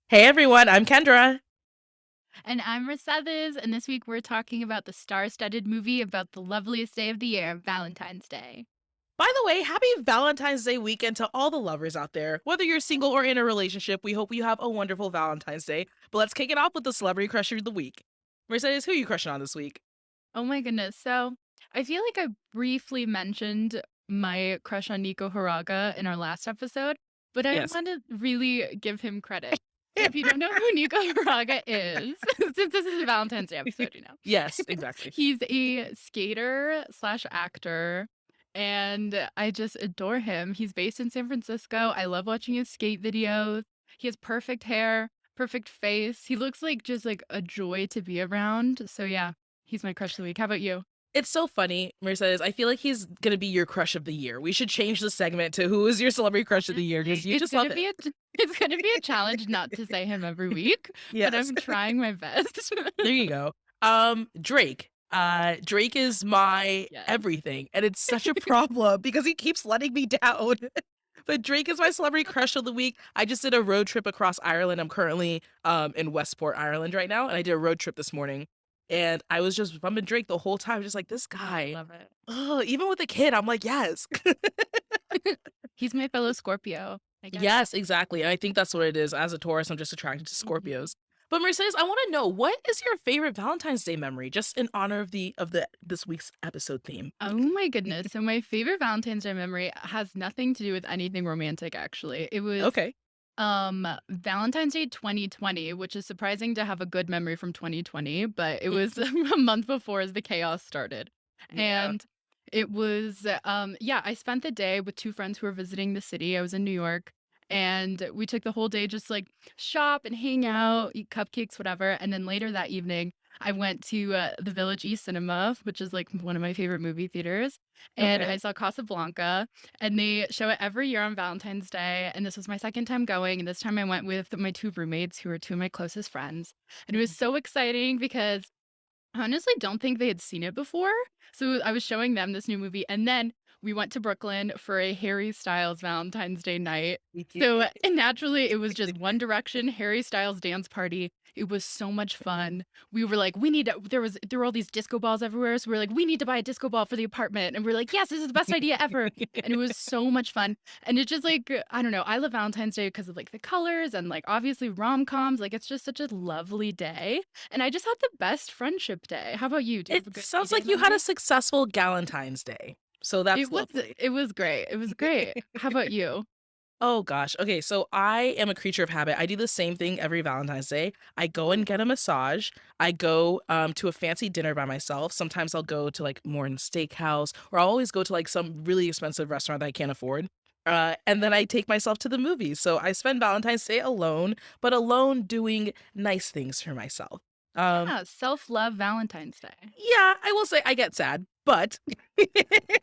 Hey everyone, I'm Kendra. And I'm Mercedes, and this week we're talking about the star-studded movie about the loveliest day of the year, Valentine's Day. By the way, happy Valentine's Day weekend to all the lovers out there. Whether you're single or in a relationship, we hope you have a wonderful Valentine's Day. But let's kick it off with the celebrity crusher of the week. Mercedes, who are you crushing on this week? Oh my goodness. So I feel like I briefly mentioned my crush on Nico Horaga in our last episode, but I Yes. want to really give him credit. So if you don't know who Nico Horaga is, since this is a Valentine's Day episode, Yes, exactly. he's a skater slash actor, and I just adore him. He's based in San Francisco. I love watching his skate videos. He has perfect hair, perfect face. He looks like just like a joy to be around. So yeah, he's my crush of the week. How about you? It's so funny, Mercedes. I feel like he's gonna be your crush of the year. We should change the segment to who is your celebrity crush of the year because you It's just love gonna it. be a it's gonna be a challenge not to say him every week, but Yes. I'm trying my best. There you go. Drake. Drake is my Yes. everything, and it's such a problem because he keeps letting me down. But Drake is my celebrity crush of the week. I just did a road trip across Ireland. I'm currently in Westport, Ireland right now, and I did a road trip this morning. And I was just bumping Drake the whole time, just like this guy. Love it. Oh, even with a kid, I'm like, yes. He's my fellow Scorpio. I get it. Yes, exactly. And I think that's what it is. As a Taurus, I'm just attracted to Mhm. Scorpios. But Mercedes, I want to know, what is your favorite Valentine's Day memory, just in honor of the this week's episode theme? Oh my goodness. So my favorite Valentine's Day memory has nothing to do with anything romantic actually. It was Okay. Valentine's Day 2020, which is surprising to have a good memory from 2020, but it was a month before as the chaos started. Yeah. And it was yeah, I spent the day with two friends who were visiting the city. I was in New York, and we took the whole day just like shop and hang out, eat cupcakes, whatever. And then later that evening, I went to the Village East Cinema, which is like one of my favorite movie theaters, and Okay. I saw Casablanca, and they show it every year on Valentine's Day, and this was my second time going, and this time I went with my two roommates who are two of my closest friends, and it was so exciting because I honestly don't think they had seen it before. So I was showing them this new movie, and then we went to Brooklyn for a Harry Styles Valentine's Day night. So and naturally, it was just One Direction, Harry Styles dance party. It was so much fun. We were like, we need to, there were all these disco balls everywhere. So we were like, we need to buy a disco ball for the apartment. And we are like, yes, this is the best idea ever. And it was so much fun. And it's just like, I don't know, I love Valentine's Day because of like the colors and like obviously rom-coms. Like it's just such a lovely day. And I just had the best friendship day. How about you? Do you have a It good sounds day like you had a memory? successful Galentine's Day. So that's lovely. It was great. It was great. How about you? Oh gosh. Okay, so I am a creature of habit. I do the same thing every Valentine's Day. I go and Ooh. get a massage. I go to a fancy dinner by myself. Sometimes I'll go to like more in a steakhouse, or I'll always go to like some really expensive restaurant that I can't afford. And then I take myself to the movies. So I spend Valentine's Day alone, but alone doing nice things for myself. Um, Yeah, self-love Valentine's Day. Yeah, I will say I get sad, but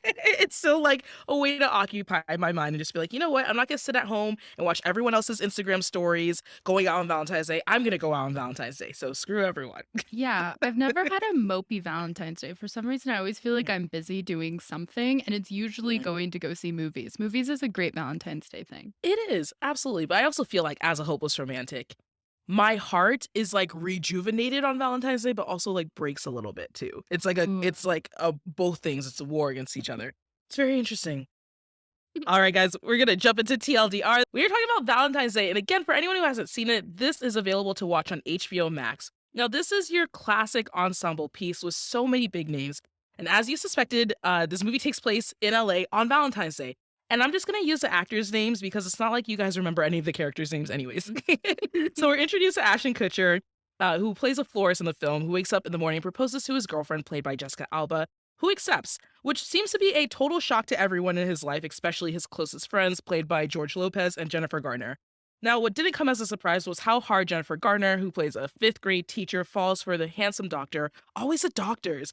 it's still like a way to occupy my mind and just be like, you know what? I'm not gonna sit at home and watch everyone else's Instagram stories going out on Valentine's Day. I'm gonna go out on Valentine's Day. So screw everyone. Yeah, I've never had a mopey Valentine's Day. For some reason, I always feel like Mm, I'm busy doing something, and it's usually mm. going to go see movies. Movies is a great Valentine's Day thing. It is, absolutely. But I also feel like as a hopeless romantic, my heart is like rejuvenated on Valentine's Day, but also like breaks a little bit too. Ooh. It's like a both things. It's a war against each other. It's very interesting. All right, guys, we're gonna jump into TLDR. We are talking about Valentine's Day, and again, for anyone who hasn't seen it, this is available to watch on HBO Max. Now, this is your classic ensemble piece with so many big names, and as you suspected, this movie takes place in LA on Valentine's Day. And I'm just gonna use the actors' names because it's not like you guys remember any of the characters' names, anyways. So we're introduced to Ashton Kutcher, who plays a florist in the film, who wakes up in the morning and proposes to his girlfriend, played by Jessica Alba, who accepts, which seems to be a total shock to everyone in his life, especially his closest friends, played by George Lopez and Jennifer Garner. Now, what didn't come as a surprise was how hard Jennifer Garner, who plays a fifth grade teacher, falls for the handsome doctor, always a doctor's,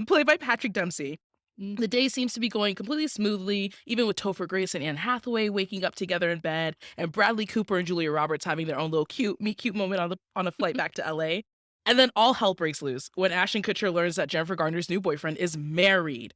played by Patrick Dempsey. The day seems to be going completely smoothly, even with Topher Grace and Anne Hathaway waking up together in bed, and Bradley Cooper and Julia Roberts having their own little cute meet cute moment on a flight back to LA. And then all hell breaks loose when Ashton Kutcher learns that Jennifer Garner's new boyfriend is married.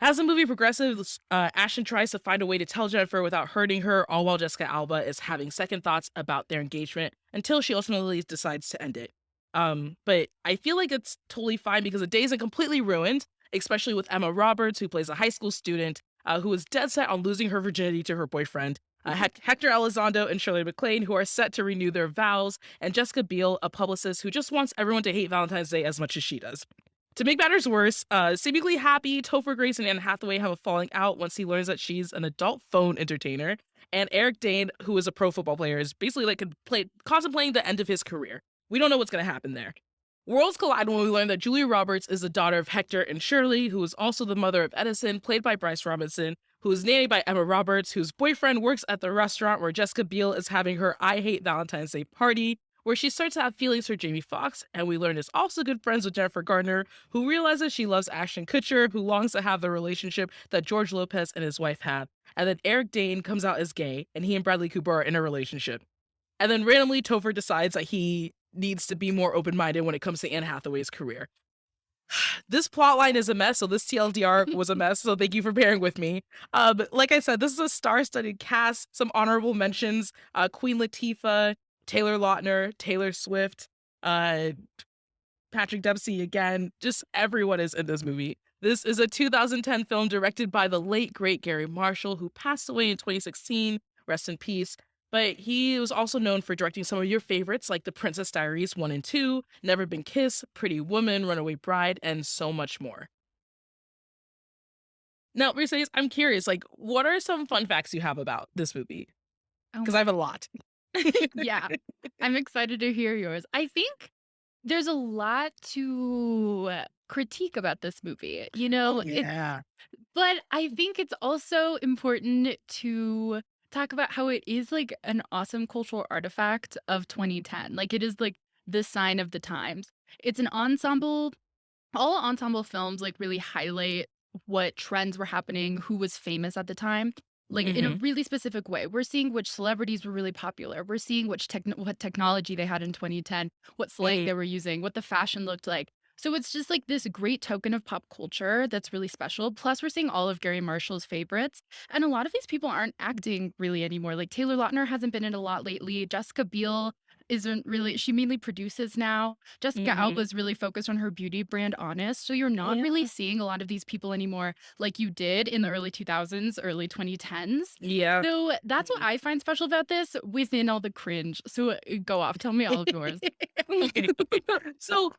As the movie progresses, Ashton tries to find a way to tell Jennifer without hurting her, all while Jessica Alba is having second thoughts about their engagement until she ultimately decides to end it. But I feel like it's totally fine because the day isn't completely ruined, especially with Emma Roberts, who plays a high school student who is dead set on losing her virginity to her boyfriend. Hector Elizondo and Shirley MacLaine, who are set to renew their vows, and Jessica Biel, a publicist who just wants everyone to hate Valentine's Day as much as she does. To make matters worse, seemingly happy, Topher Grace and Anne Hathaway have a falling out once he learns that she's an adult phone entertainer, and Eric Dane, who is a pro football player, is basically like contemplating the end of his career. We don't know what's going to happen there. Worlds collide when we learn that Julia Roberts is the daughter of Hector and Shirley, who is also the mother of Edison, played by Bryce Robinson, who is nannied by Emma Roberts, whose boyfriend works at the restaurant where Jessica Biel is having her I Hate Valentine's Day party, where she starts to have feelings for Jamie Foxx, and we learn is also good friends with Jennifer Gardner, who realizes she loves Ashton Kutcher, who longs to have the relationship that George Lopez and his wife had. And then Eric Dane comes out as gay, and he and Bradley Cooper are in a relationship. And then randomly, Topher decides that he needs to be more open-minded when it comes to Anne Hathaway's career. This plotline is a mess, so this TLDR was a mess, so thank you for bearing with me. But like I said, this is a star-studded cast, some honorable mentions, Queen Latifah, Taylor Lautner, Taylor Swift, Patrick Dempsey again, just everyone is in this movie. This is a 2010 film directed by the late, great Gary Marshall, who passed away in 2016, rest in peace. But he was also known for directing some of your favorites like The Princess Diaries 1 and 2, Never Been Kissed, Pretty Woman, Runaway Bride, and so much more. Now, Mercedes, I'm curious, like, what are some fun facts you have about this movie? Oh Because I have a lot. yeah, I'm excited to hear yours. I think there's a lot to critique about this movie. You know, Yeah. but I think it's also important to talk about how it is like an awesome cultural artifact of 2010. Like it is like the sign of the times. It's an ensemble, all ensemble films like really highlight what trends were happening, who was famous at the time, like in a Mhm. really specific way. We're seeing which celebrities were really popular. We're seeing what technology they had in 2010, what slang Mhm. they were using, what the fashion looked like. So it's just like this great token of pop culture that's really special. Plus, we're seeing all of Gary Marshall's favorites. And a lot of these people aren't acting really anymore. Like Taylor Lautner hasn't been in a lot lately. Jessica Biel isn't really, she mainly produces now. Jessica Alba Mhm. is really focused on her beauty brand, Honest. So you're not really Yeah. seeing a lot of these people anymore like you did in the early 2000s, early 2010s. Yeah. So that's what I find special about this within all the cringe. So go off. Tell me all of yours. Okay. So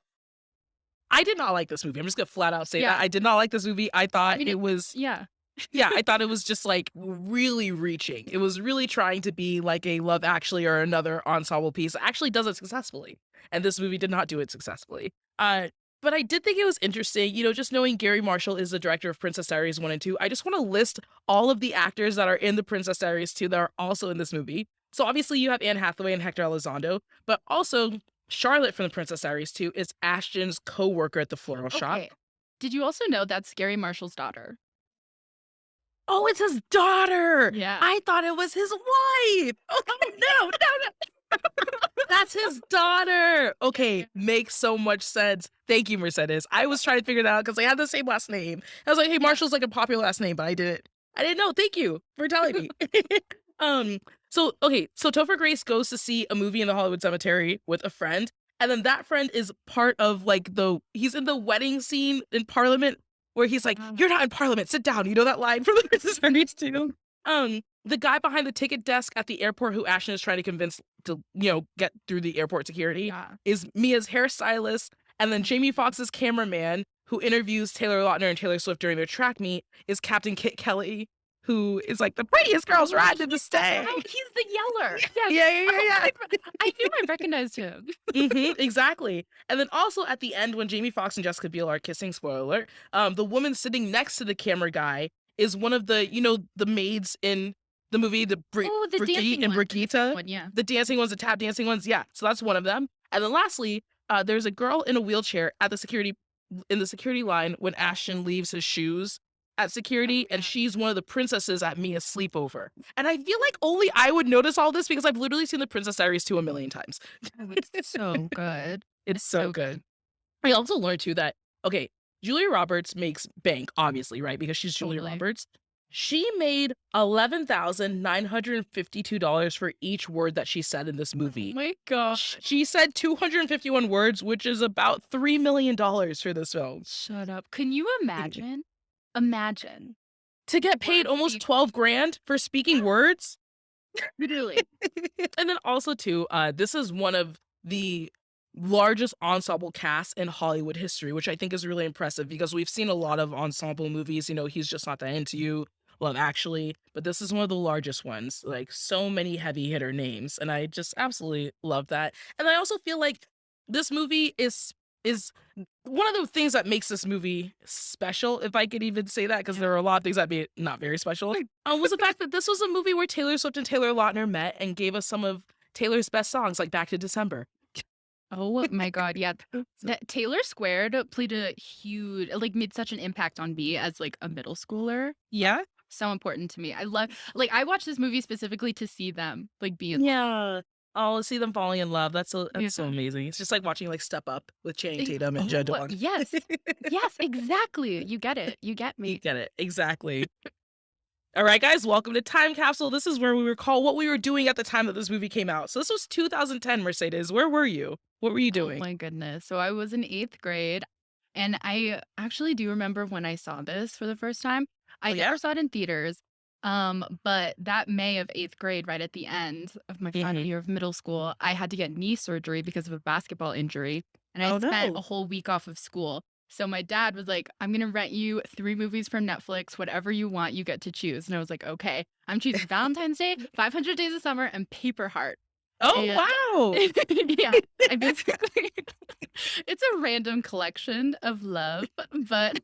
I did not like this movie. I'm just gonna flat out say that Yeah. I did not like this movie. I I thought mean, it was, yeah. yeah, I thought it was just like really reaching. It was really trying to be like a Love Actually or another ensemble piece. It actually does it successfully, and this movie did not do it successfully. But I did think it was interesting, just knowing Gary Marshall is the director of Princess Diaries 1 and 2. I just want to list all of the actors that are in the Princess Diaries 2 that are also in this movie. So obviously you have Anne Hathaway and Hector Elizondo, but also Charlotte from the Princess Diaries 2 is Ashton's co-worker at the floral shop. Okay. Did you also know that's Gary Marshall's daughter? Oh, it's his daughter. Yeah. I thought it was his wife. Oh, no, no, no. That's his daughter. Okay, makes so much sense. Thank you, Mercedes. I was trying to figure that out because they had the same last name. I was like, hey, Marshall's like a popular last name, but I didn't know. Thank you for telling me. um, so Topher Grace goes to see a movie in the Hollywood Cemetery with a friend, and then that friend is part of like he's in the wedding scene in Parliament where he's like, Oh, "You're not in Parliament. Sit down." You know that line from the Princess Diaries too. The guy behind the ticket desk at the airport who Ashton is trying to convince to, get through the airport security yeah. is Mia's hairstylist. And then Jamie Foxx's cameraman, who interviews Taylor Lautner and Taylor Swift during their track meet, is Captain Kit Kelly, who is like the prettiest girls riding in the stag. Oh, he's the yeller. Yes. Yeah, yeah, yeah, yeah. I knew I recognized him. Exactly. And then also at the end, when Jamie Foxx and Jessica Biel are kissing, spoiler alert, the woman sitting next to the camera guy is one of the maids in the movie, Oh, the Brigitte dancing and one. The dancing Brigitte, one, yeah. the dancing ones, the tap dancing ones. Yeah, so that's one of them. And then lastly, there's a girl in a wheelchair at the security line when Ashton leaves his shoes at security, Oh, and yeah. she's one of the princesses at Mia's sleepover. And I feel like only I would notice all this because I've literally seen the Princess Diaries 2 a million times. Oh, it's so good. It's so good. I also learned too that, okay, Julia Roberts makes bank, obviously, right? Because she's Julia Totally. Roberts. She made $11,952 for each word that she said in this Oh movie. my gosh. She said 251 words, which is about $3 million for this film. Shut up. Can you imagine? Imagine. To get paid Word almost speak- 12 grand for speaking words. Literally. And then also too, this is one of the largest ensemble casts in Hollywood history, which I think is really impressive because we've seen a lot of ensemble movies. You know, He's Just Not That Into You, Love Actually, but this is one of the largest ones. Like so many heavy hitter names, and I just absolutely love that. And I also feel like this movie is one of the things that makes this movie special, if I could even say that, because there are a lot of things that be not very special, was the fact that this was a movie where Taylor Swift and Taylor Lautner met and gave us some of Taylor's best songs, like Back to December. Oh my god, yeah. That Taylor Squared played a huge like, made such an impact on me as, like, a middle schooler. Yeah? So important to me. I love like, I watched this movie specifically to see them, like, be in Yeah. Oh, see them falling in love. That's so Yeah. amazing. It's just like watching like Step Up with Channing Tatum and Judd Wong. Yes. Yes, exactly. You get it. You get You me. get it. Exactly. All right, guys, welcome to Time Capsule. This is where we recall what we were doing at the time that this movie came out. So this was 2010, Mercedes. Where were you? What were you Oh doing? my goodness. So I was in 8th grade, and I actually do remember when I saw this for the first time. I Oh, yeah? never saw it in theaters, but that May of 8th grade, right at the end of my final Mhm. year of middle school, I had to get knee surgery because of a basketball injury, and I Oh, had spent no. a whole week off of school. So my dad was like, "I'm gonna rent you 3 movies from Netflix, whatever you want, you get to choose." And I was like, "Okay." I'm choosing Valentine's Day, 500 Days of Summer, and Paper Heart. Oh, And wow. yeah, I basically it's a random collection of love, but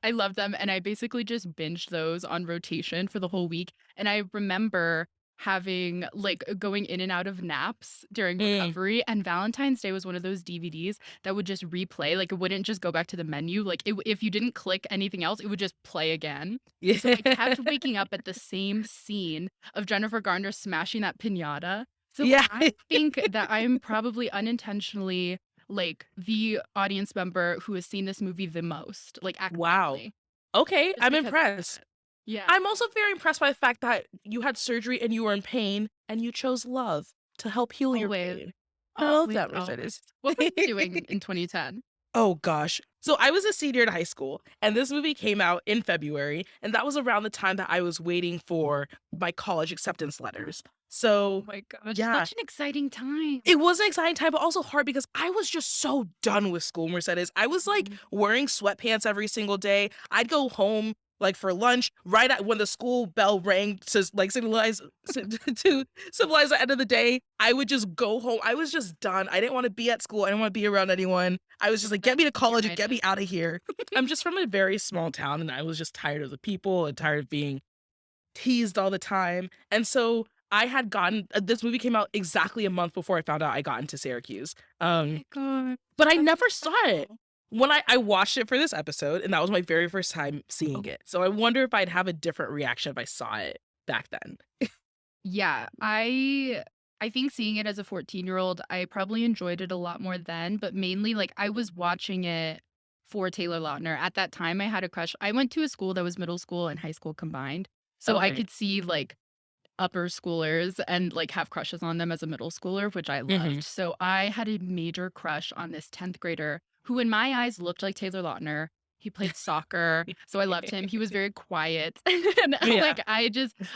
I love them, and I basically just binged those on rotation for the whole week, and I remember having like, going in and out of naps during Mm. recovery, and Valentine's Day was one of those DVDs that would just replay, like, it wouldn't just go back to the menu, like, if you didn't click anything else, it would just play again. So I kept waking up at the same scene of Jennifer Garner smashing that piñata. So Yeah. I think that I'm probably unintentionally, like, the audience member who has seen this movie the most, like, Wow. accidentally, Okay, just I'm because of impressed. that. Yeah. I'm also very impressed by the fact that you had surgery and you were in pain and you chose love to help heal your Always, pain. I love always, that, always. Mercedes. What were you doing in 2010? Oh gosh. So I was a senior in high school and this movie came out in February and that was around the time that I was waiting for my college acceptance letters. Oh So, my gosh, yeah, such an exciting time. it was an exciting time, but also hard because I was just so done with school, Mercedes. I was like Mhm. wearing sweatpants every single day. I'd go home like for lunch right at when the school bell rang to like signalize to symbolize the end of the day. I would just go home. I was just done. I didn't want to be at school. I didn't want to be around anyone. I was just like, get me to college and get me out of here. I'm just from a very small town and I was just tired of the people and tired of being teased all the time. And so I had gotten this movie came out exactly a month before I found out I got into Syracuse. Oh my god, But I that's never saw it. incredible. When I watched it for this episode, and that was my very first time seeing Oh. it. So I wonder if I'd have a different reaction if I saw it back then. Yeah, I think seeing it as a 14-year-old, I probably enjoyed it a lot more then, but mainly, like, I was watching it for Taylor Lautner. At that time, I had a crush. I went to a school that was middle school and high school combined, so I Okay. could see, like, upper schoolers and, like, have crushes on them as a middle schooler, which I Mhm. loved. So I had a major crush on this 10th grader who, in my eyes, looked like Taylor Lautner. He played soccer, so I loved him. He was very quiet, and, Yeah. like, I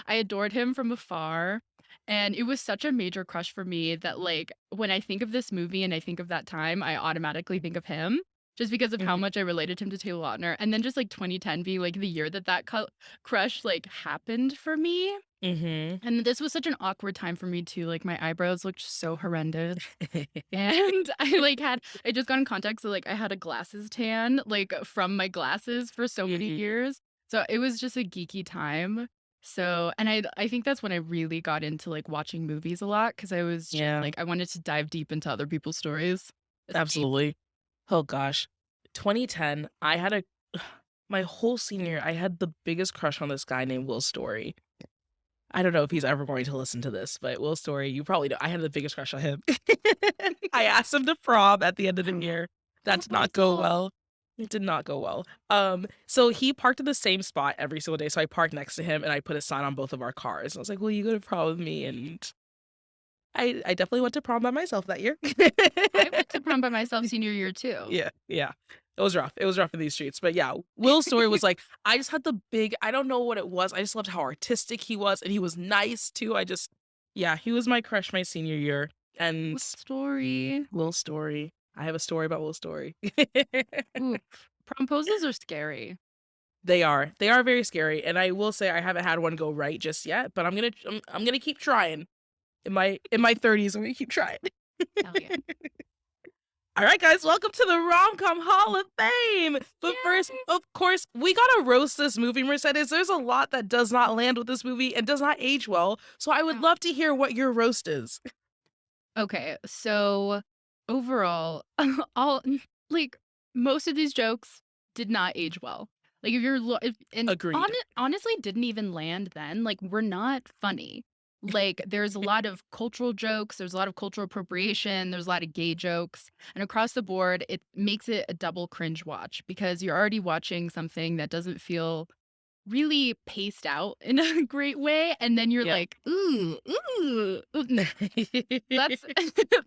adored him from afar, and it was such a major crush for me that, like, when I think of this movie and I think of that time, I automatically think of him just because of how Mhm. much I related him to Taylor Lautner, and then just, like, 2010 being, like, the year that that crush, like, happened for me. Mhm. And this was such an awkward time for me too, like, my eyebrows looked so horrendous, and I just got in contact, so, like, I had a glasses tan, like, from my glasses for so many Mhm. years, so it was just a geeky time. So and I think that's when I really got into, like, watching movies a lot because I was just, Yeah, like, I wanted to dive deep into other people's stories. Escape. absolutely. Oh gosh. 2010, I had a my whole senior, I had the biggest crush on this guy named Will Story. I don't know if he's ever going to listen to this, but Will Story, you probably know. I had the biggest crush on him. I asked him to prom at the end of the year. That did not go Oh, well. It did not go well. So he parked in the same spot every single day. So I parked next to him and I put a sign on both of our cars. I was like, "Will you go to prom with me?" And I definitely went to prom by myself that year. I went to prom by myself senior year too. Yeah, yeah. It was rough. It was rough in these streets. But yeah, Will's story was like, I just had the big, I don't know what it was. I just loved how artistic he was and he was nice too. Yeah, he was my crush my senior year. And What story? Will's story. I have a story about Will's story. Ooh, promposals are scary. They are. They are very scary. And I will say I haven't had one go right just yet, but I'm gonna keep trying. In my 30s, I'm gonna keep trying. Hell yeah. All right, guys, welcome to the Rom-Com Hall of Fame. But first, Yay! of course, we gotta roast this movie, Mercedes. There's a lot that does not land with this movie and does not age well. So I would No. love to hear what your roast is. Okay, so overall, all like most of these jokes did not age well. Like if you're if and Agreed. honestly didn't even land then. Like we're not funny. Like there's a lot of cultural jokes, there's a lot of cultural appropriation, there's a lot of gay jokes, and across the board it makes it a double cringe watch because you're already watching something that doesn't feel really paced out in a great way, and then you're Yeah. like, "Ooh, ooh, ooh." That's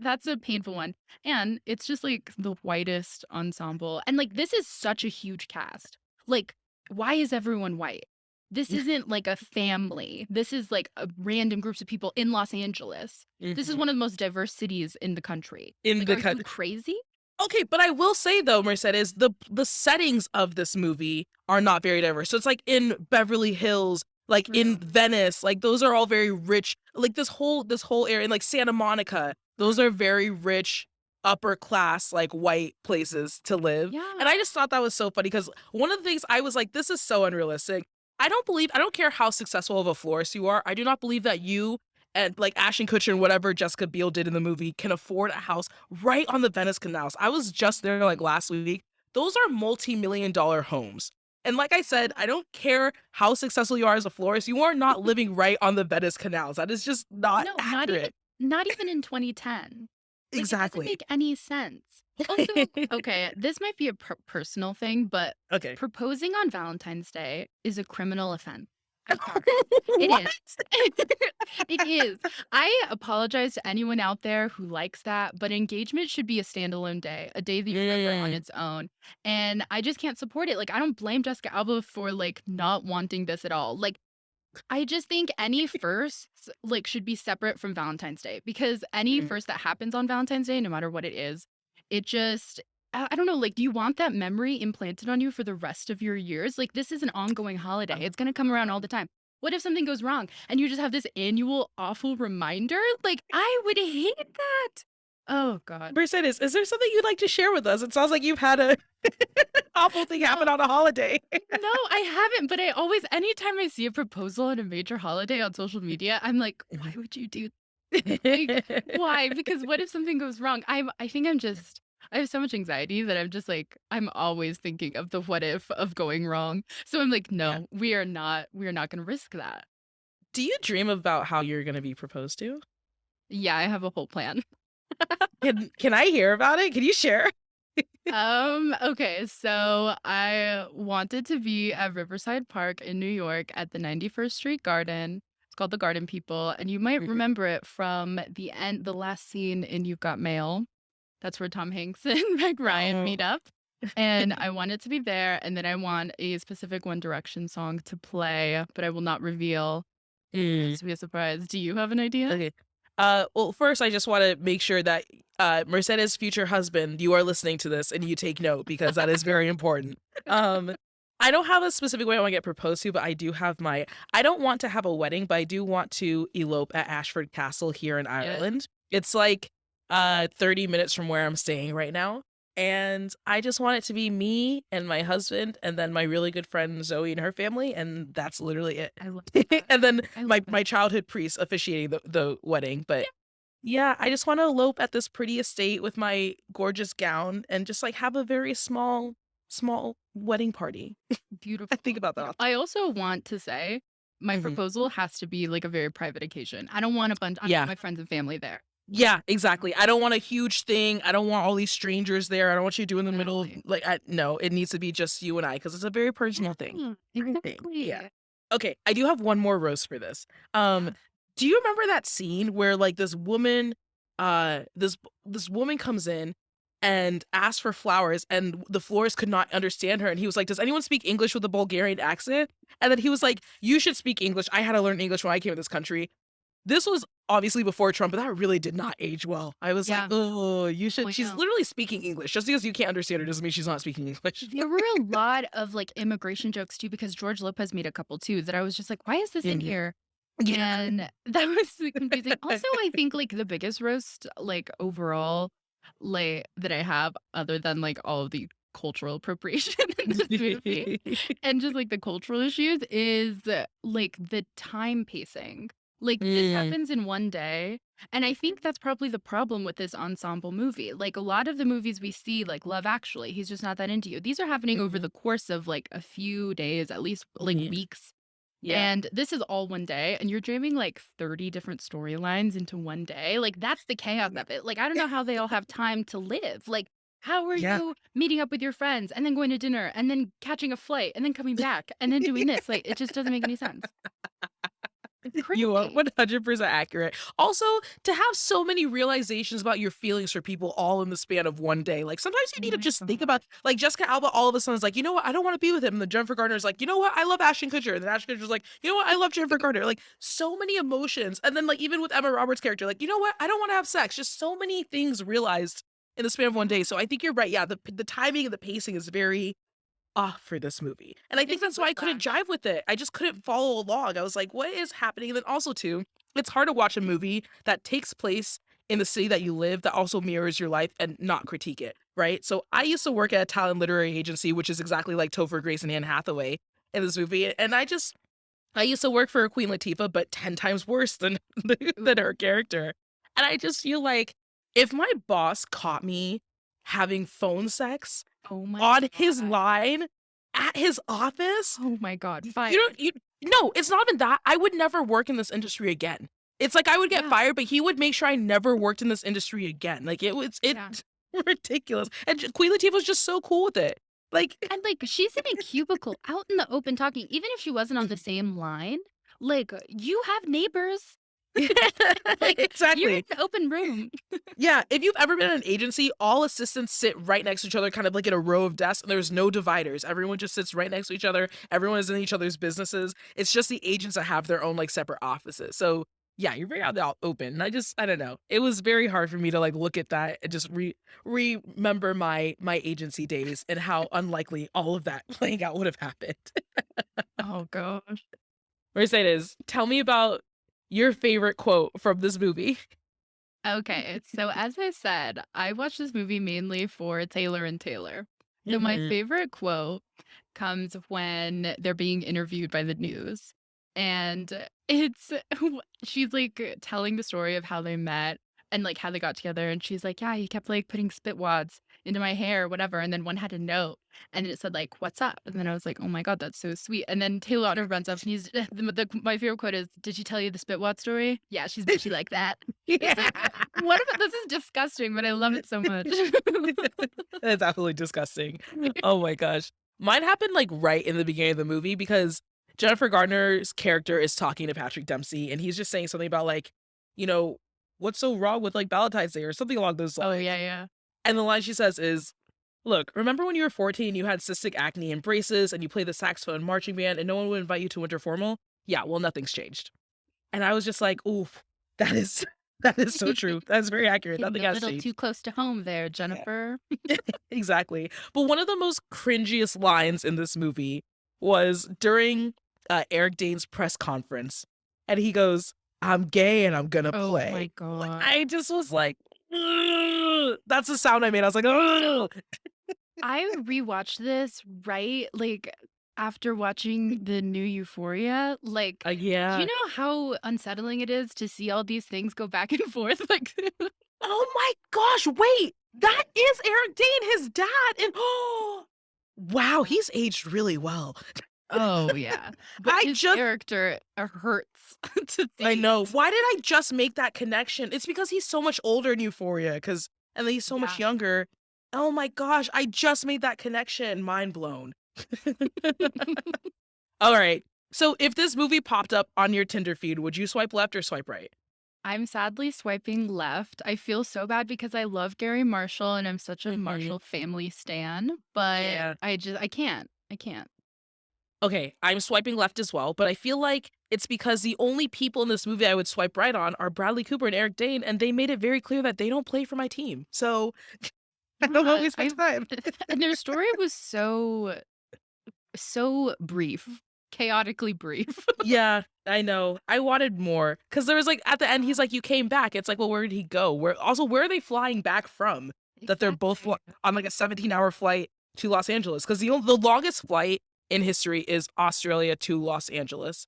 that's a painful one, and it's just, like, the whitest ensemble, and, like, this is such a huge cast. Like, why is everyone white? This isn't, like, a family. This is, like, a random groups of people in Los Angeles. This is Mhm. one of the most diverse cities in the country. In Like, the are you cut. crazy? Okay, but I will say though, Mercedes, the settings of this movie are not very diverse. So it's like in Beverly Hills, like in True. Venice, like those are all very rich. Like this whole area, in like Santa Monica, those are very rich, upper class, like white places to live. And I Yeah. just thought that was so funny because one of the things I was like, this is so unrealistic. I don't care how successful of a florist you are. I do not believe that you and like Ashton Kutcher and whatever Jessica Biel did in the movie can afford a house right on the Venice canals. I was just there like last week. Those are multi-million-dollar homes. And like I said, I don't care how successful you are as a florist, you are not living right on the Venice canals. That is just not No, accurate. not even in 2010. Like, it doesn't Exactly. make any sense. Also, okay, this might be a personal thing, but Okay. proposing on Valentine's Day is a criminal offense. I'm sorry. It What? is. It is. I apologize to anyone out there who likes that, but engagement should be a standalone day, a day that you remember on Mm. its own. And I just can't support it. Like, I don't blame Jessica Alba for like not wanting this at all. Like, I just think any firsts, like, should be separate from Valentine's Day because any Mm. first that happens on Valentine's Day, no matter what it is, it just I don't know, like, do you want that memory implanted on you for the rest of your years? Like, this is an ongoing holiday. It's gonna come around all the time. What if something goes wrong and you just have this annual awful reminder? Like, I would hate that. Oh god. Mercedes, is there something you'd like to share with us? It sounds like you've had a awful thing happen No. on a holiday. No, I haven't, but I always anytime I see a proposal on a major holiday on social media, I'm like, "Why would you do like, why? Because what if something goes wrong?" I think I have so much anxiety that I'm just like, I'm always thinking of the what if of going wrong. So I'm like, Yeah. "No, we are not gonna risk that." Do you dream about how you're gonna be proposed to? Yeah, I have a whole plan. Can I hear about it? Can you share? Okay, so I wanted to be at Riverside Park in New York at the 91st Street Garden. It's called the Garden People, and you might Mhm. remember it from the last scene in You've Got Mail. That's where Tom Hanks and Meg Ryan Oh. meet up. And I want it to be there, and then I want a specific One Direction song to play, but I will not reveal. It Mm, has to be a surprise. Do you have an idea? okay. Well, first, I just want to make sure that Mercedes' future husband, you are listening to this and you take note because that is very important. Um, I don't have a specific way I want to get proposed to, but I do have my. I don't want to have a wedding, but I do want to elope at Ashford Castle here in Yeah. Ireland. It's like 30 minutes from where I'm staying right now. And I just want it to be me and my husband, and then my really good friend Zoe and her family, and that's literally it. I love that. And then I love my it. childhood priest officiating the wedding. But yeah, I just want to elope at this pretty estate with my gorgeous gown and just like have a very small wedding party. I Beautiful. think about that often. I also want to say my Mhm. proposal has to be like a very private occasion. I don't want Yeah, my friends and family there. Yeah, exactly. I don't want a huge thing. I don't want all these strangers there. I don't want you doing in the middle of Exactly. like no, it needs to be just you and I because it's a very personal thing. Yeah, Yeah. exactly. Okay, I do have one more roast for this. Um, Yeah. do you remember that scene where like this woman, this woman comes in and asks for flowers, and the florist could not understand her, and he was like, "Does anyone speak English with a Bulgarian accent?" And then he was like, "You should speak English. I had to learn English when I came to this country." This was obviously before Trump, but that really did not age well. I was like, Yeah. "Oh, you Oh, should." I She's know. literally speaking English. Just because you can't understand her doesn't mean she's not speaking English. There were a lot of, like, immigration jokes too because George Lopez made a couple too that I was just like, "Why is this in Mhm. here?" Yeah. And that was so confusing. Also, I think, like, the biggest roast, like, overall, like, that I have other than, like, all of the cultural appropriation in this movie and just, like, the cultural issues is, like, the time pacing. Like, this Mm. happens in one day, and I think that's probably the problem with this ensemble movie. Like, a lot of the movies we see, like Love Actually, he's just not that into you. These are happening over Mhm. the course of, like, a few days, at least, like, Yeah. weeks. Yeah. And this is all one day, and you're jamming, like, 30 different storylines into one day. Like, that's the chaos of it. Like, I don't know how they all have time to live. Like, how are Yeah. you meeting up with your friends and then going to dinner and then catching a flight and then coming back and then doing this? Like, it just doesn't make any sense. It's You are crazy. 100% accurate. Also, to have so many realizations about your feelings for people all in the span of one day, like, sometimes you Oh need to my just think god. about like, Jessica Alba all of a sudden is like, "You know what? I don't wanna be with him." And then Jennifer Garner's like, "You know what? I love Ashton Kutcher." And then Ashton Kutcher's like, "You know what? I love Jennifer Garner." Like, so many emotions. And then, like, even with Emma Roberts' character, like, "You know what? I don't wanna have sex." Just so many things realized in the span of one day. So I think you're right. Yeah, the timing and the pacing is very off for this movie. And I think Gives you that's why I couldn't whiplash. jive with it. I just couldn't follow along. I was like, what is happening? And then also too, it's hard to watch a movie that takes place in the city that you live that also mirrors your life and not critique it, right? So I used to work at a talent literary agency, which is exactly like Topher Grace and Anne Hathaway in this movie. And I used to work for Queen Latifah, but 10 times worse than than her character. And I just feel like if my boss caught me having phone sex Oh my on his god. line at his office, Oh my god. you don't Fired. you no, it's not even that. I would never work in this industry again. It's like I would get Yeah. fired, but he would make sure I never worked in this industry again. Like it Yeah. ridiculous. And Queen Latifah was just so cool with it. Like And, like, she's in a cubicle out in the open talking, even if she wasn't on the same line, like, you have neighbors. Like, you're in exactly. an open room. Yeah, if you've ever been in an agency, all assistants sit right next to each other, kind of like in a row of desks, and there's no dividers. Everyone just sits right next to each other. Everyone is in each other's businesses. It's just the agents that have their own like separate offices. So yeah, you're very out there open. And I don't know. It was very hard for me to like look at that and just remember my agency days and how unlikely all of that playing out would have happened. Oh gosh. Mercedes, tell me about your favorite quote from this movie. Okay, so as I said, I watched this movie mainly for Taylor and Taylor. So my Mhm. favorite quote comes when they're being interviewed by the news. And it's she's like telling the story of how they met and like how they got together. And she's like, yeah, he kept like putting spit wads into my hair, or whatever. And then one had a note and it said like, what's up? And then I was like, oh my God, that's so sweet. And then Taylor Lautner runs up and he's my favorite quote is, did she tell you the spit wad story? Yeah, she's bitchy like that. It's Yeah. like, what about this is disgusting, but I love it so much. That's absolutely disgusting. Oh my gosh. Mine happened like right in the beginning of the movie because Jennifer Gardner's character is talking to Patrick Dempsey and he's just saying something about like, you know, what's so wrong with like Valentine's Day or something along those Oh, yeah, lines. yeah. And the line she says is, "Look, remember when you were 14, you had cystic acne and braces and you played the saxophone in marching band and no one would invite you to winter formal? Yeah, well, nothing's changed." And I was just like, "Oof, that is that is so true. That's very accurate. Hitting Nothing a has little too changed." close to home there, Yeah. Jennifer. Exactly. But one of the most cringiest lines in this movie was during, Eric Dane's press conference, and he goes, "I'm gay and I'm gonna Oh play." my Like, god. I just was like, "Ugh." That's the sound I made. I was like, "Ugh." I rewatched this right, like, after watching the new Euphoria, like, do you Yeah. know how unsettling it is to see all these things go back and forth? Like, Oh my gosh, wait! That is Eric Dane, his dad, and oh, wow, yeah. he's aged really well. Oh, yeah. But I his just character hurts to I see. know. Why did I just make that connection? It's because he's so much older in Euphoria, cause and then he's so much Yeah. younger. Oh my gosh, I just made that connection. Mind blown. All right. So if this movie popped up on your Tinder feed, would you swipe left or swipe right? I'm sadly swiping left. I feel so bad because I love Gary Marshall and I'm such a Mhm. Marshall family stan, but Yeah. I can't. I can't. Okay, I'm swiping left as well, but I feel like it's because the only people in this movie I would swipe right on are Bradley Cooper and Eric Dane, and they made it very clear that they don't play for my team. So I don't Yeah, always my time. and their story was so brief, chaotically brief. Yeah, I know. I wanted more because there was like at the end, he's like, "You came back." It's like, well, where did he go? Where are they flying back from? That they're both Exactly. on like a 17-hour flight to Los Angeles because the longest flight in history is Australia to Los Angeles,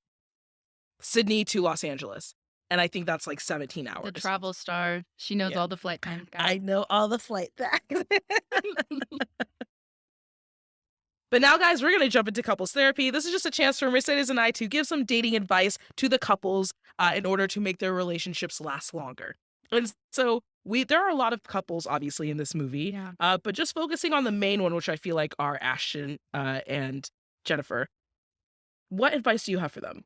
Sydney to Los Angeles, and I think that's like 17 The hours. travel star. She knows Yeah, all the flight times, guys. I know all the flight back. But now, guys, we're going to jump into couples therapy. This is just a chance for Mercedes and I to give some dating advice to the couples in order to make their relationships last longer. And so there are a lot of couples, obviously, in this movie, Yeah. but just focusing on the main one, which I feel like are Ashton and Jennifer. What advice do you have for them?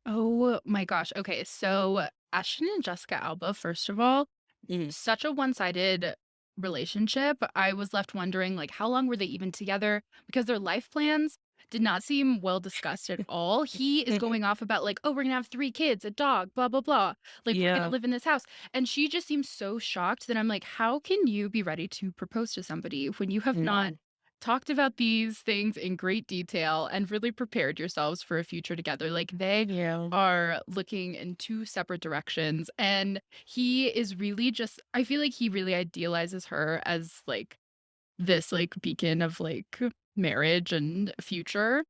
Oh my gosh. Okay, so Ashton and Jessica Alba, first of all, Mhm. such a one-sided relationship. I was left wondering, like, how long were they even together? Because their life plans did not seem well discussed at all. He is going off about, like, oh, we're gonna have 3 kids, a dog, blah, blah, blah. Like, we're gonna Yeah. live in this house. And she just seems so shocked that I'm like, how can you be ready to propose to somebody when you have not talked about these things in great detail and really prepared yourselves for a future together? Like, they Yeah. are looking in 2 separate directions. And he is really just I feel like he really idealizes her as, like, this, like, beacon of, like, marriage and future,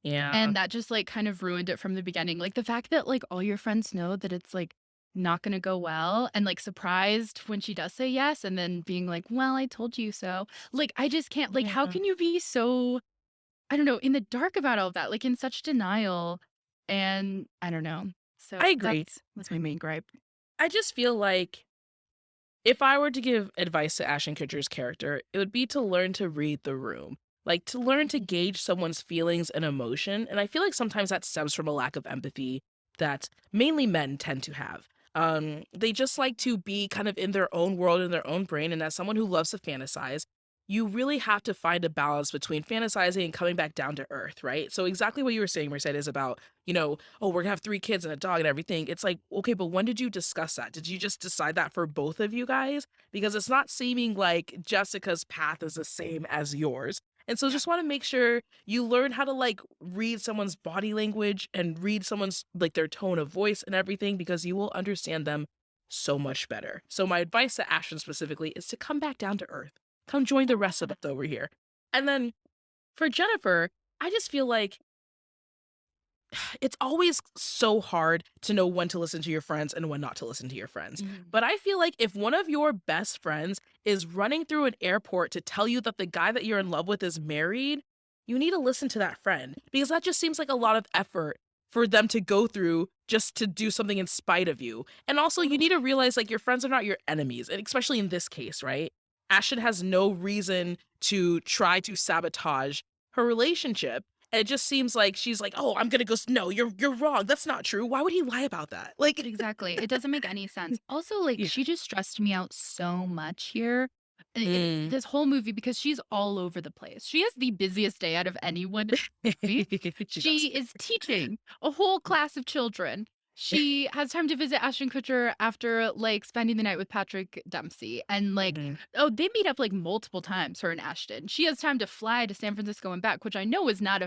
Yeah. and that just, like, kind of ruined it from the beginning. Like, the fact that, like, all your friends know that it's, like, not gonna go well and, like, surprised when she does say yes and then being like, "Well, I told you so." Like, I just can't like, how Yeah. can you be so, I don't know, in the dark about all of that, like, in such denial, and I don't know. So I agree. that's my main gripe. I just feel like if I were to give advice to Ashton Kutcher's character, it would be to learn to read the room. Like to learn to gauge someone's feelings and emotion. And I feel like sometimes that stems from a lack of empathy that mainly men tend to have. They just like to be kind of in their own world, in their own brain. And as someone who loves to fantasize, you really have to find a balance between fantasizing and coming back down to earth, right? So exactly what you were saying, Mercedes, about, oh, we're gonna have 3 kids and a dog and everything. It's like, okay, but when did you discuss that? Did you just decide that for both of you guys? Because it's not seeming like Jessica's path is the same as yours. And so Yeah. just want to make sure you learn how to like read someone's body language and read someone's like their tone of voice and everything because you will understand them so much better. So my advice to Ashton specifically is to come back down to earth. Come join the rest of us over here. And then for Jennifer, I just feel like it's always so hard to know when to listen to your friends and when not to listen to your friends. Mhm. But I feel like if one of your best friends is running through an airport to tell you that the guy that you're in love with is married, you need to listen to that friend because that just seems like a lot of effort for them to go through just to do something in spite of you. And also, you need to realize like your friends are not your enemies, and especially in this case, right? Ashton has no reason to try to sabotage her relationship, and it just seems like she's like, "Oh, I'm gonna go no, you're wrong. That's not true. Why would he lie about that?" Like Exactly. It doesn't make any sense. Also, like, Yeah. she just stressed me out so much here Mm. this whole movie because she's all over the place. She has the busiest day out of anyone in the movie. She does. She is teaching a whole class of children. She has time to visit Ashton Kutcher after, like, spending the night with Patrick Dempsey, and, like, Mhm. oh, they meet up, like, multiple times, her and Ashton. She has time to fly to San Francisco and back, which I know is not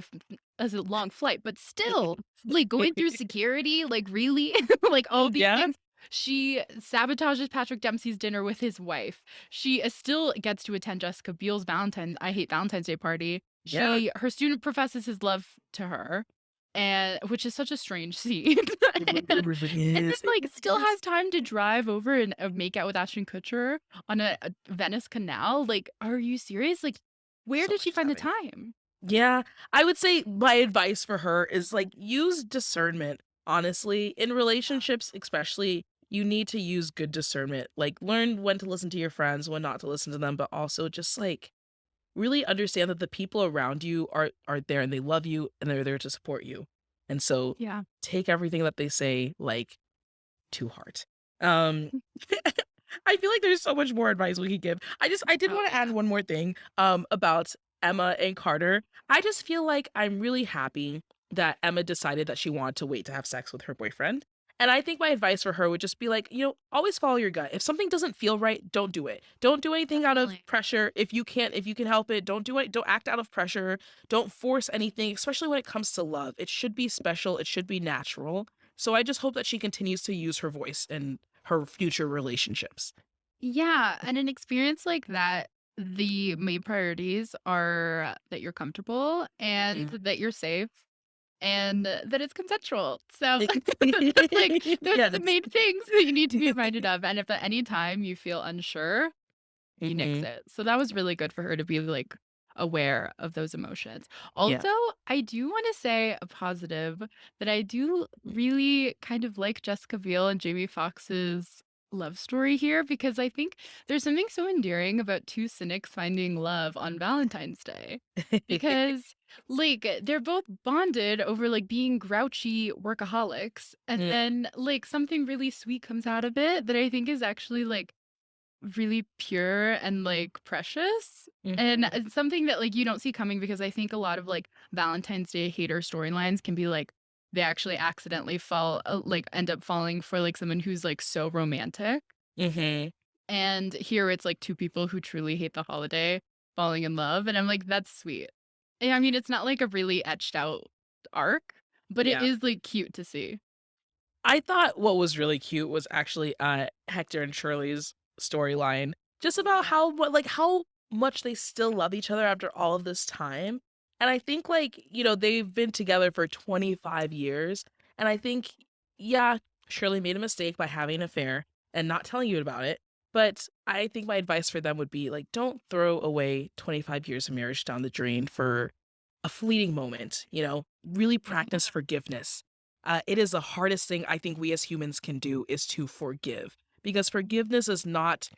as a long flight, but still, like, going through security, like, really? Like, all these Yeah? things. She sabotages Patrick Dempsey's dinner with his wife. She still gets to attend Jessica Biel's I Hate Valentine's Day party. Yeah. Her student professes his love to her, and which is such a strange scene. It really And then, is. It like, really still is. has time to drive over and, make out with Ashton Kutcher on a Venice canal. Like, are you serious? Like, where So did she much find the timing. time? Yeah, I would say my advice for her is, like, use discernment, honestly. In relationships, especially, you need to use good discernment. Like, learn when to listen to your friends, when not to listen to them, but also just, like, really understand that the people around you are there and they love you and they're there to support you. And so Yeah. take everything that they say, like, to heart. Um, I feel like there's so much more advice we could give. I did Oh, wanna add yeah. one more thing, about Emma and Carter. I just feel like I'm really happy that Emma decided that she wanted to wait to have sex with her boyfriend, and I think my advice for her would just be like, always follow your gut. If something doesn't feel right, don't do it. Don't do anything out of Definitely. pressure. If you can help it, don't do it. Don't act out of pressure. Don't force anything, especially when it comes to love. It should be special, it should be natural. So I just hope that she continues to use her voice in her future relationships. Yeah, and an experience like that, the main priorities are that you're comfortable and Mhm. that you're safe and that it's consensual. So that's like those are the Yes. main things that you need to be reminded of. And if at any time you feel unsure, you nix Mhm. it. So that was really good for her to be like aware of those emotions. Yeah. Also, I do want to say a positive that I do really kind of like Jessica Biel and Jamie Foxx's love story here because I think there's something so endearing about two cynics finding love on Valentine's Day. Because like they're both bonded over like being grouchy workaholics and Mm, then like something really sweet comes out of it that I think is actually like really pure and, like, precious, and mhm. it's something that, like, you don't see coming because I think a lot of, like, Valentine's Day hater storylines can be, like, they actually accidentally fall like, end up falling for, like, someone who's, like, so romantic, Mhm. and here it's, like, two people who truly hate the holiday falling in love, and I'm like, "That's sweet." I mean, it's not, like, a really etched out arc, but it Yeah. is, like, cute to see. I thought what was really cute was actually, Hector and Shirley's storyline, just about Yeah. how much they still love each other after all of this time, and I think, like, they've been together for 25 years, and I think, yeah, Shirley made a mistake by having an affair and not telling you about it, but I think my advice for them would be, like, don't throw away 25 years of marriage down the drain for a fleeting moment, really Yeah. practice forgiveness. It is the hardest thing I think we as humans can do is to forgive because forgiveness is not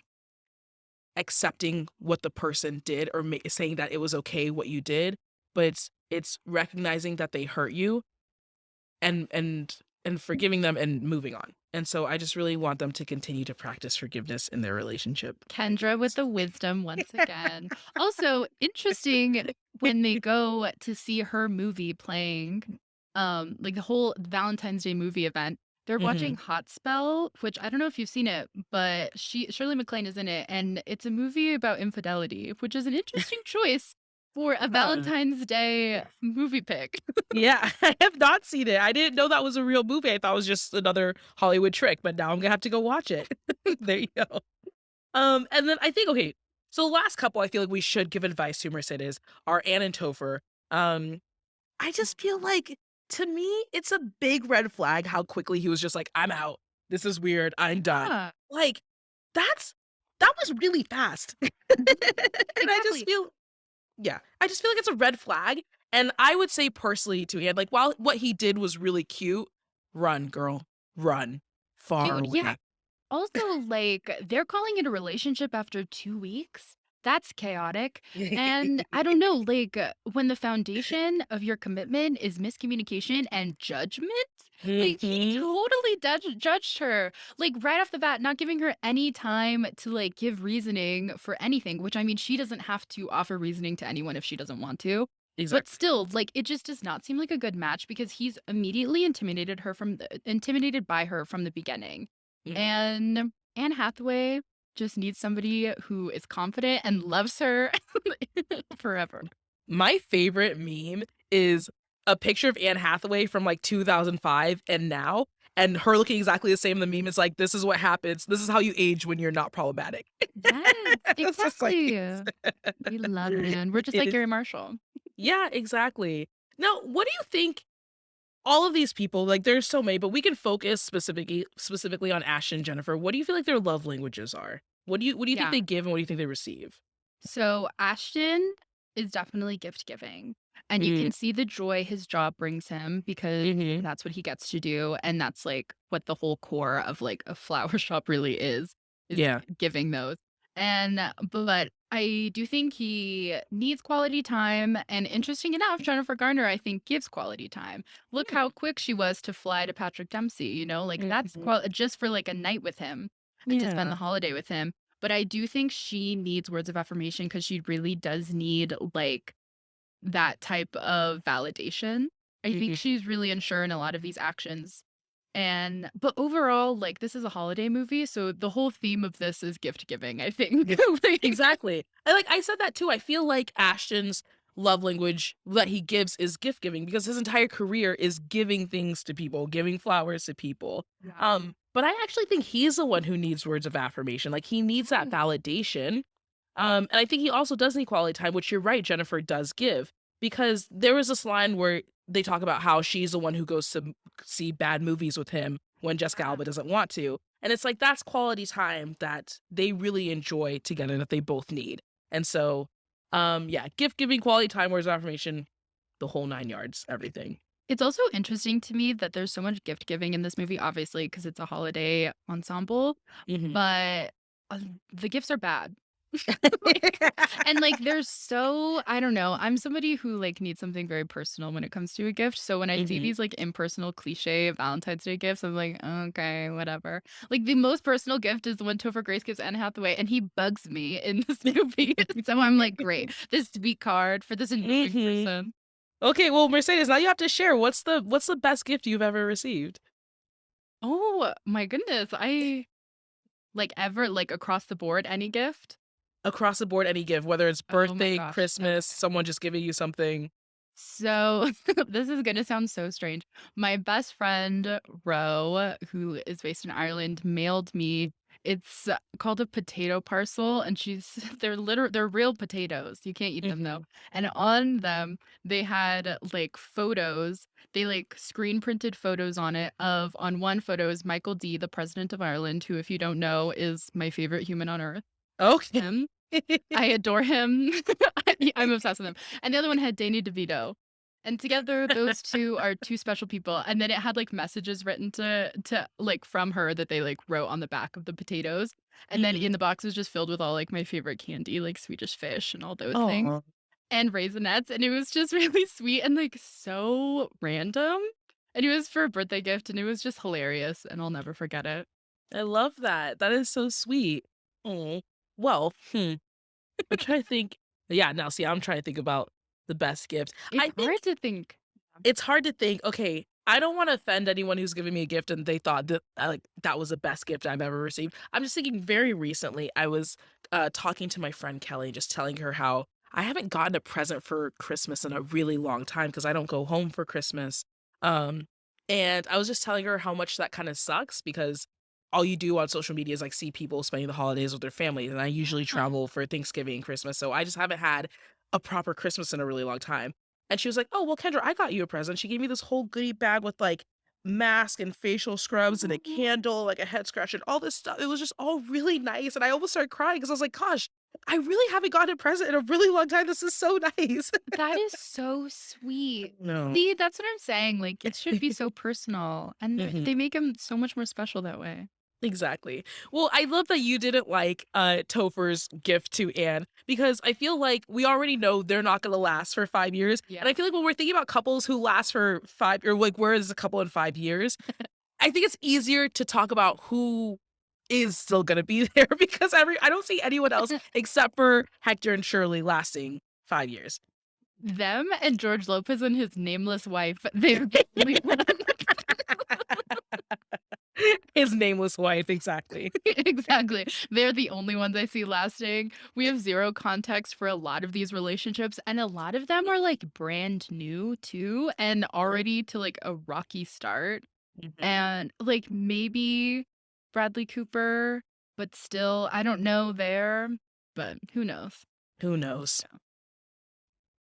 accepting what the person did or saying that it was okay what you did, but it's recognizing that they hurt you and forgiving them and moving on. And so I just really want them to continue to practice forgiveness in their relationship. Kendra with the wisdom once again. Also, interesting when they go to see her movie playing, like the whole Valentine's Day movie event, they're watching Mhm. Hot Spell, which I don't know if you've seen it, but Shirley MacLaine is in it, and it's a movie about infidelity, which is an interesting choice for a Uh, Valentine's Day movie pick. yeah, I have not seen it. I didn't know that was a real movie. I thought it was just another Hollywood trick, but now I'm gonna have to go watch it. There you go. And then I think, okay, so last couple I feel like we should give advice to Mercedes are Anne and Topher. Um, I just feel like to me, it's a big red flag how quickly he was just like, I'm out. This is weird. I'm done. Yeah. Like, that's that was really fast. Mhm. And I just Exactly. feel yeah, I just feel like it's a red flag. And I would say personally to Anne, like, while what he did was really cute, run, girl, run far Dude, yeah. away. Also, like, they're calling it a relationship after 2 weeks? That's chaotic, and I don't know, like, when the foundation of your commitment is miscommunication and judgment? Like, he Mhm. totally judged her, like, right off the bat, not giving her any time to, like, give reasoning for anything, which, I mean, she doesn't have to offer reasoning to anyone if she doesn't want to, but Exactly. still, like, it just does not seem like a good match because he's immediately intimidated by her from the beginning. Mhm. And Anne Hathaway just needs somebody who is confident and loves her forever. My favorite meme is a picture of Anne Hathaway from, like, 2005 and now, and her looking exactly the same. The meme is like, "This is what happens. This is how you age when you're not problematic." Yes, It's just like exactly. We love Anne. We're just it like is Gary Marshall. yeah, exactly. Now, what do you think all of these people, like, there's so many, but we can focus specifically on Ash and Jennifer. What do you feel like their love languages are? What do you think Yeah. they give and what do you think they receive? So Ashton is definitely gift giving. And you Mm, can see the joy his job brings him because mhm. that's what he gets to do, and that's, like, what the whole core of, like, a flower shop really is Yeah. giving those. And but I do think he needs quality time, and interesting enough, Jennifer Garner, I think, gives quality time. Look how quick she was to fly to Patrick Dempsey, like, that's Mhm. just for, like, a night with him and to spend Yeah. the holiday with him. But I do think she needs words of affirmation because she really does need, like, that type of validation. I think Mhm. she's really unsure in a lot of these actions. And but overall, like, this is a holiday movie, so the whole theme of this is gift giving, I think. Yeah, Like, exactly. I said that too. I feel like Ashton's love language that he gives is gift giving because his entire career is giving things to people, giving flowers to people. yeah. But I actually think he's the one who needs words of affirmation. Like he needs that Oh, validation. And I think he also does need quality time, which you're right, Jennifer does give. Because there was this line where they talk about how she's the one who goes to see bad movies with him when Jessica yeah. Alba doesn't want to. And it's like that's quality time that they really enjoy together that they both need. And so, yeah, gift giving, quality time, words of affirmation, the whole 9 yards, everything. It's also interesting to me that there's so much gift giving in this movie, obviously, because it's a holiday ensemble, Mhm. but, the gifts are bad. Like and, like, there's so I don't know, I'm somebody who, like, needs something very personal when it comes to a gift, so when I see Mhm. these, like, impersonal cliche Valentine's Day gifts, I'm like, "Okay, whatever." Like, the most personal gift is the one Topher Grace gives Anne Hathaway, and he bugs me in this movie, so I'm like, "Great, this sweet card for this annoying Mhm. person." Okay, well, Mercedes, now you have to share what's the best gift you've ever received? Oh my goodness, ever, like, across the board, any gift? Across the board, any gift, whether it's Oh my birthday, gosh, Christmas, okay. someone just giving you something. So this is gonna sound so strange. My best friend, Ro, who is based in Ireland, mailed me it's called a potato parcel, and she's they're real potatoes. You can't eat them though. Mhm. And on them, they had like photos. They like screen printed photos on it of on one photo is Michael D, the president of Ireland, who, if you don't know, is my favorite human on earth. Okay. Him. I adore him. I'm obsessed with him. And the other one had Danny DeVito. And together, those 2 are 2 special people. And then it had, like, messages written like, from her that they, like, wrote on the back of the potatoes. And then Mhm. in the box was just filled with all, like, my favorite candy, like Swedish Fish and all those things, Aw, and Raisinets, and it was just really sweet and, like, so random. And it was for a birthday gift, and it was just hilarious, and I'll never forget it. I love that. That is so sweet. Aw. Well, I'm trying to think. Yeah, now see, I'm trying to think about the best gift. It's I hard think to think. it's hard to think, okay, I don't wanna offend anyone who's giving me a gift and they thought that, that was the best gift I've ever received. I'm just thinking very recently, I was, talking to my friend Kelly, just telling her how I haven't gotten a present for Christmas in a really long time because I don't go home for Christmas. Um, and I was just telling her how much that kinda sucks because all you do on social media is, like, see people spending the holidays with their families, and I usually Yeah. travel for Thanksgiving and Christmas, so I just haven't had a proper Christmas in a really long time. And she was like, "Oh, well, Kendra, I got you a present." She gave me this whole goodie bag with, like, mask and facial scrubs and a candle, like a head scratch and all this stuff. It was just all really nice, and I almost started crying because I was like, "Gosh, I really haven't gotten a present in a really long time. This is so nice." That is so sweet. No. See, that's what I'm saying, like, gifts should be so personal, and Mhm. they make them so much more special that way. Exactly. Well, I love that you didn't like, Topher's gift to Anne because I feel like we already know they're not gonna last for 5 years, Yeah. and I feel like when we're thinking about couples who last for 5 or, like, where is a couple in 5 years, I think it's easier to talk about who is still gonna be there because I don't see anyone else except for Hector and Shirley lasting 5 years. Them and George Lopez and his nameless wife, they're the only one. His nameless wife, exactly. Exactly. They're the only ones I see lasting. We have 0 context for a lot of these relationships, and a lot of them are, like, brand new too and already to, like, a rocky start. Mhm. And, like, maybe Bradley Cooper, but still, I don't know there, but who knows? Who knows? Yeah.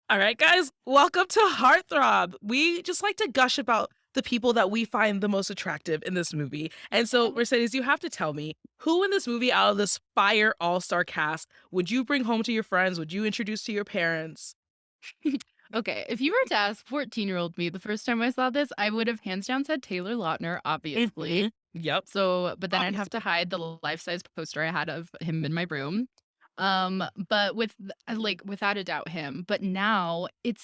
All right, guys, welcome to Heartthrob. We just like to gush about the people that we find the most attractive in this movie. And so, Mercedes, you have to tell me who in this movie out of this fire all star cast would you bring home to your friends? Would you introduce to your parents? Okay, if you were to ask 14-year-old me the first time I saw this, I would have hands down said Taylor Lautner, obviously. Mhm. Yep. So, but then I'd have to Obviously. hide the life-size poster I had of him in my room. But like without a doubt him. But now it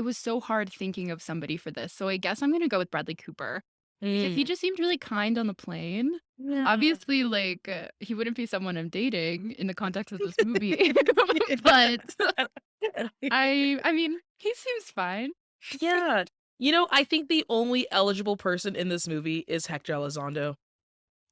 was so hard thinking of somebody for this. So I guess I'm gonna go with Bradley Cooper because he Mm. just seemed really kind on the plane. Yeah. Obviously, like he wouldn't be someone I'm dating in the context of this movie, but I mean, he seems fine. Yeah. I think the only eligible person in this movie is Hector Elizondo.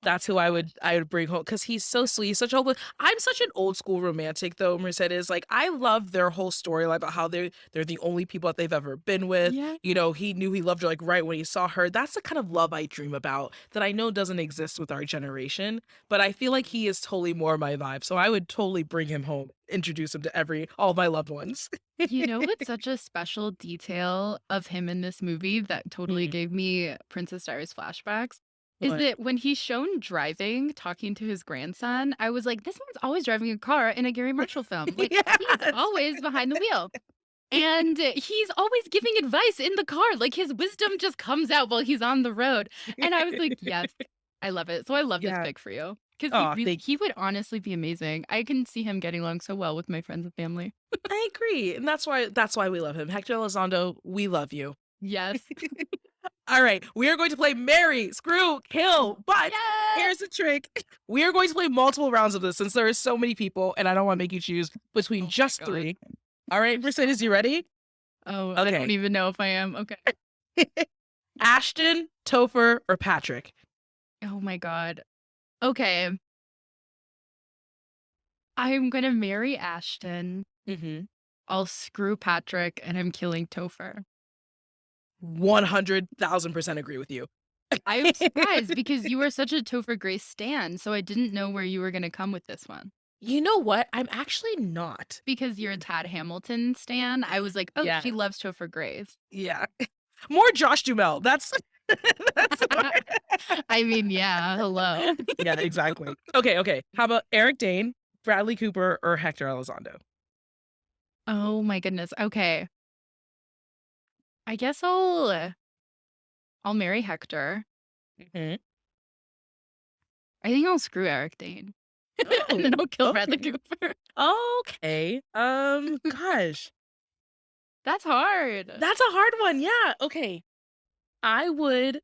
That's who I would bring home because he's so sweet. He's such a I'm such an old school romantic though, Mercedes. Like I love their whole storyline about how they're the only people that they've ever been with. Yeah. He knew he loved her like right when he saw her. That's the kind of love I dream about that I know doesn't exist with our generation. But I feel like he is totally more my vibe. So I would totally bring him home, introduce him to all my loved ones. You know what's such a special detail of him in this movie that totally Mm, gave me Princess Diaries flashbacks is what? that when he's shown driving, talking to his grandson, I was like, this man's always driving a car in a Gary Marshall film. Like, he's Yes. always behind the wheel. And he's always giving advice in the car. Like, his wisdom just comes out while he's on the road. And I was like, yes, I love it. So I love this Yeah. pick for you because Oh, thank he would honestly be amazing. I can see him getting along so well with my friends and family. I agree. And that's why we love him. Hector Elizondo, we love you. Yes. All right, we are going to play Marry, Screw, Kill, but Yes! here's the trick. We are going to play multiple rounds of this since there are so many people, and I don't want to make you choose between Oh my just God. 3. All right, Mercedes, you ready? Oh, I Okay. don't even know if I am. Okay. Ashton, Topher, or Patrick? Oh my God. Okay. I'm gonna marry Ashton. Mm-hmm. I'll screw Patrick, and I'm killing Topher. 100,000% agree with you. I'm surprised because you are such a Topher Grace stan, so I didn't know where you were gonna come with this one. You know what? I'm actually not. Because you're a Tad Hamilton stan, I was like, oh, Yeah. she loves Topher Grace. Yeah. More Josh Duhamel. That's that's I mean, yeah, hello. yeah, exactly. Okay. How about Eric Dane, Bradley Cooper, or Hector Elizondo? Oh my goodness. Okay. I guess I'll marry Hector. Mhm. I think I'll screw Eric Dane. Oh, And then I'll kill Bradley okay. Cooper. Okay. Gosh, That's hard. that's a hard one. Yeah. Okay. I would.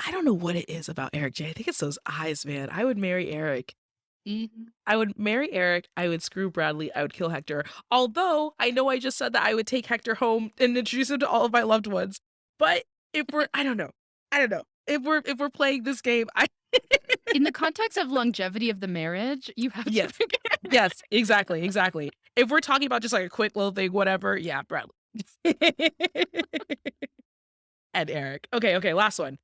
I don't know what it is about Eric J. I think it's those eyes, man. I would marry Eric. Mhm. I would marry Eric. I would screw Bradley. I would kill Hector. Although I know I just said that I would take Hector home and introduce him to all of my loved ones. But if we're, I don't know. I don't know. If we're playing this game, I In the context of longevity of the marriage, you have to yes, figure yes, exactly. If we're talking about just like a quick little thing, whatever, yeah, Bradley and Eric. Okay, last one.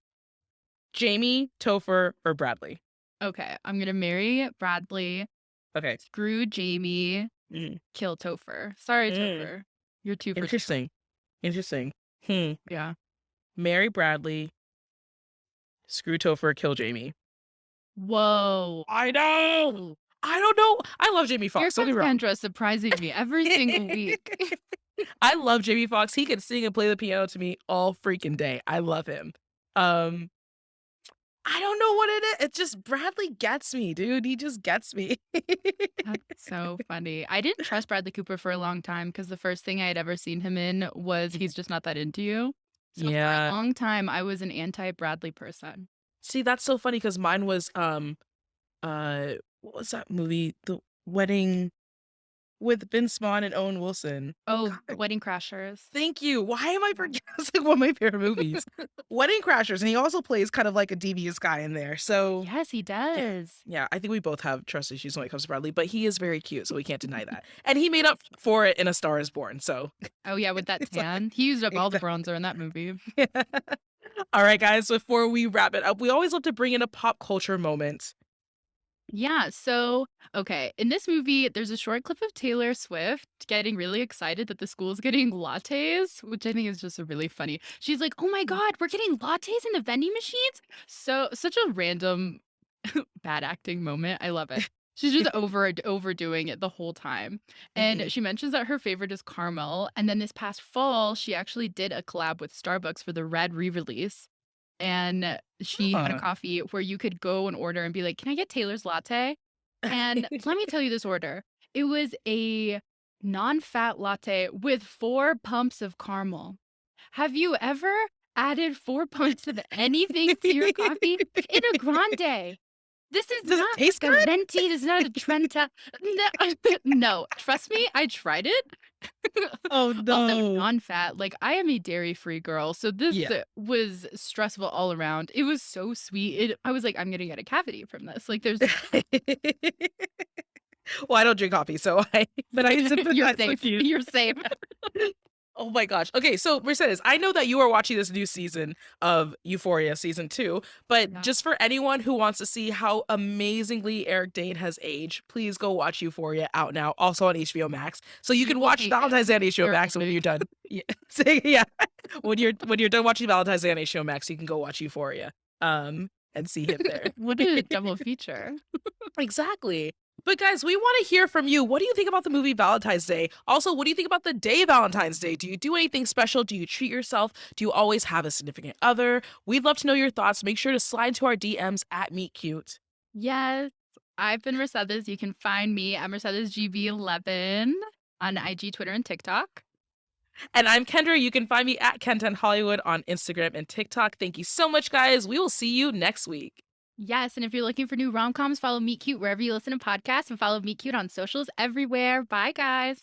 Jamie, Topher, or Bradley? Okay, I'm gonna marry Bradley, Okay. screw Jamie, Mm, kill Topher. Sorry, mm. Topher. You're 2 for 2. Interesting. Yeah. Marry Bradley, screw Topher, kill Jamie. Whoa. I know. I don't know. I love Jamie Here Foxx. Don't comes get me wrong. Kendra surprising me every single week. I love Jamie Foxx. He can sing and play the piano to me all freaking day. I love him. Um, I don't know what it is. It's just Bradley gets me, dude. He just gets me. That's so funny. I didn't trust Bradley Cooper for a long time because the first thing I had ever seen him in was He's Just Not That Into You. So for a Yeah. long time, I was an anti-Bradley person. See, that's so funny because mine was what was that movie? The Wedding with Vince Vaughn and Owen Wilson. Oh, God, Wedding Crashers. thank you. Why am I forgetting? It's like one of my favorite movies. Wedding Crashers, and he also plays kind of like a devious guy in there. So Yes, he does. yeah, I think we both have trust issues when it comes to Bradley, but he is very cute, so we can't deny that. And he made up for it in A Star Is Born. So Oh yeah, with that it's like, tan. He used up all the bronzer in that movie. all right, guys. Before we wrap it up, we always love to bring in a pop culture moment. Yeah, so okay, in this movie, there's a short clip of Taylor Swift getting really excited that the school's getting lattes, which I think is just a really funny. She's like, "Oh my God, we're getting lattes in the vending machines!" So such a random bad acting moment. I love it. She's just overdoing it the whole time. And Mhm. she mentions that her favorite is caramel. And then this past fall, she actually did a collab with Starbucks for the Red re-release. And she had a Huh. coffee where you could go and order and be like, "Can I get Taylor's latte?" And let me tell you this order. It was a non-fat latte with 4 pumps of caramel. Have you ever added 4 pumps of anything to your coffee? In a grande. This is Does it not taste like a good? venti, this is not a Trenta. No, no, trust me, I tried it. Oh, Although no. non-fat, like, I am a dairy-free girl, so this Yeah. was stressful all around. It was so sweet. I was like, "I'm gonna get a cavity from this." Like, there's Well, I don't drink coffee, so but I you're sympathize with safe. you. You're safe. Oh my gosh. Okay, so Mercedes, I know that you are watching this new season of Euphoria season 2, but Yeah. just for anyone who wants to see how amazingly Eric Dane has aged, please go watch Euphoria out now, also on HBO Max. So you You can will watch hate it. Valentine's Day on HBO You're Max when older. you're done. Yeah. Yeah. When you're done watching Valentine's Day on HBO Max, you can go watch Euphoria. And see him there. What a double feature. Exactly. But guys, we want to hear from you. What do you think about the movie Valentine's Day? Also, what do you think about the day Valentine's Day? Do you do anything special? Do you treat yourself? Do you always have a significant other? We'd love to know your thoughts. Make sure to slide to our DMs at Meet Cute. Yes. I've been Mercedes. You can find me at MercedesGB11 on IG, Twitter, and TikTok. And I'm Kendra. You can find me at Kenton Hollywood on Instagram and TikTok. Thank you so much, guys. We will see you next week. Yes, and if you're looking for new rom-coms, follow Meet Cute wherever you listen to podcasts and follow Meet Cute on socials everywhere. Bye, guys.